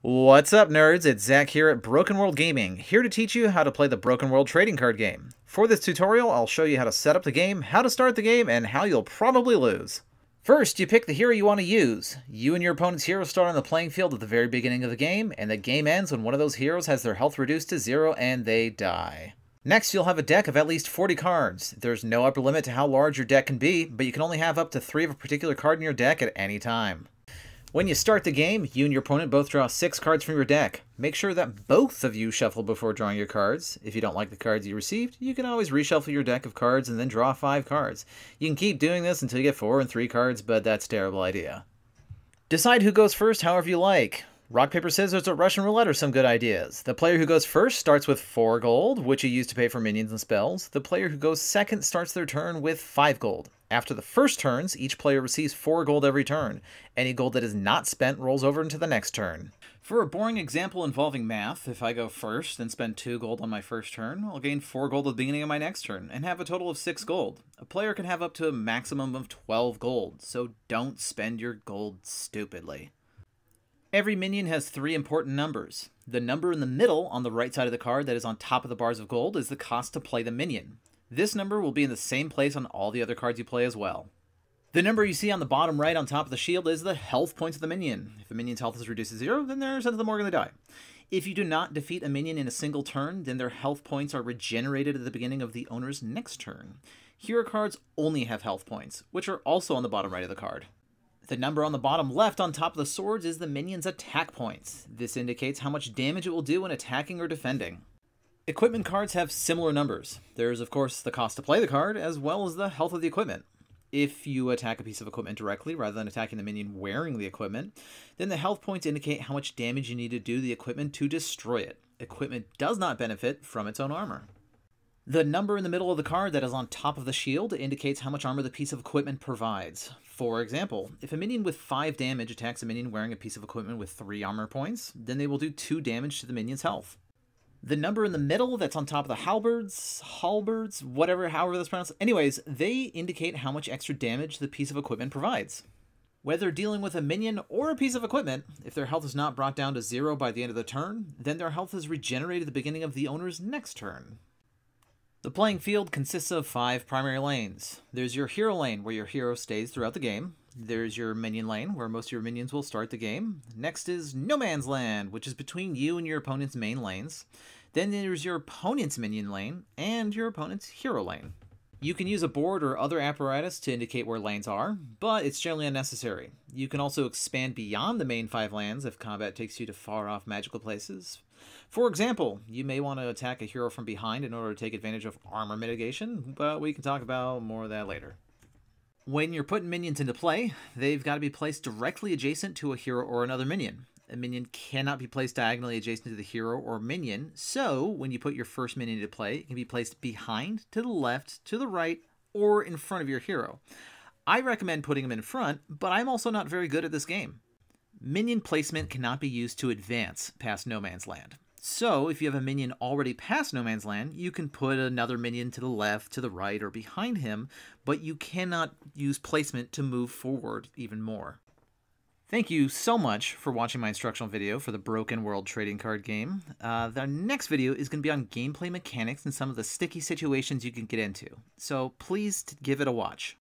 What's up, nerds? It's Zach here at Broken World Gaming, here to teach you how to play the Broken World trading card game. For this tutorial, I'll show you how to set up the game, how to start the game, and how you'll probably lose. First, you pick the hero you want to use. You and your opponent's hero start on the playing field at the very beginning of the game, and the game ends when one of those heroes has their health reduced to 0 and they die. Next, you'll have a deck of at least 40 cards. There's no upper limit to how large your deck can be, but you can only have up to 3 of a particular card in your deck at any time. When you start the game, you and your opponent both draw 6 cards from your deck. Make sure that both of you shuffle before drawing your cards. If you don't like the cards you received, you can always reshuffle your deck of cards and then draw 5 cards. You can keep doing this until you get 4 and 3 cards, but that's a terrible idea. Decide who goes first however you like. Rock, paper, scissors, or Russian roulette are some good ideas. The player who goes first starts with 4 gold, which you use to pay for minions and spells. The player who goes second starts their turn with 5 gold. After the first turns, each player receives 4 gold every turn. Any gold that is not spent rolls over into the next turn. For a boring example involving math, if I go first and spend 2 gold on my first turn, I'll gain 4 gold at the beginning of my next turn, and have a total of 6 gold. A player can have up to a maximum of 12 gold, so don't spend your gold stupidly. Every minion has 3 important numbers. The number in the middle on the right side of the card that is on top of the bars of gold is the cost to play the minion. This number will be in the same place on all the other cards you play as well. The number you see on the bottom right on top of the shield is the health points of the minion. If a minion's health is reduced to 0, then they're sent to the morgue and they die. If you do not defeat a minion in a single turn, then their health points are regenerated at the beginning of the owner's next turn. Hero cards only have health points, which are also on the bottom right of the card. The number on the bottom left on top of the swords is the minion's attack points. This indicates how much damage it will do when attacking or defending. Equipment cards have similar numbers. There's, of course, the cost to play the card, as well as the health of the equipment. If you attack a piece of equipment directly, rather than attacking the minion wearing the equipment, then the health points indicate how much damage you need to do to the equipment to destroy it. Equipment does not benefit from its own armor. The number in the middle of the card that is on top of the shield indicates how much armor the piece of equipment provides. For example, if a minion with 5 damage attacks a minion wearing a piece of equipment with 3 armor points, then they will do 2 damage to the minion's health. The number in the middle that's on top of the halberds, however that's pronounced. Anyways, they indicate how much extra damage the piece of equipment provides. Whether dealing with a minion or a piece of equipment, if their health is not brought down to 0 by the end of the turn, then their health is regenerated at the beginning of the owner's next turn. The playing field consists of 5 primary lanes. There's your hero lane, where your hero stays throughout the game. There's your minion lane, where most of your minions will start the game. Next is no man's land, which is between you and your opponent's main lanes. Then there's your opponent's minion lane, and your opponent's hero lane. You can use a board or other apparatus to indicate where lanes are, but it's generally unnecessary. You can also expand beyond the main 5 lands if combat takes you to far-off magical places. For example, you may want to attack a hero from behind in order to take advantage of armor mitigation, but we can talk about more of that later. When you're putting minions into play, they've got to be placed directly adjacent to a hero or another minion. A minion cannot be placed diagonally adjacent to the hero or minion, so when you put your first minion into play, it can be placed behind, to the left, to the right, or in front of your hero. I recommend putting them in front, but I'm also not very good at this game. Minion placement cannot be used to advance past no man's land. So, if you have a minion already past no man's land, you can put another minion to the left, to the right, or behind him, but you cannot use placement to move forward even more. Thank you so much for watching my instructional video for the Broken World trading card game. The next video is going to be on gameplay mechanics and some of the sticky situations you can get into, so please give it a watch.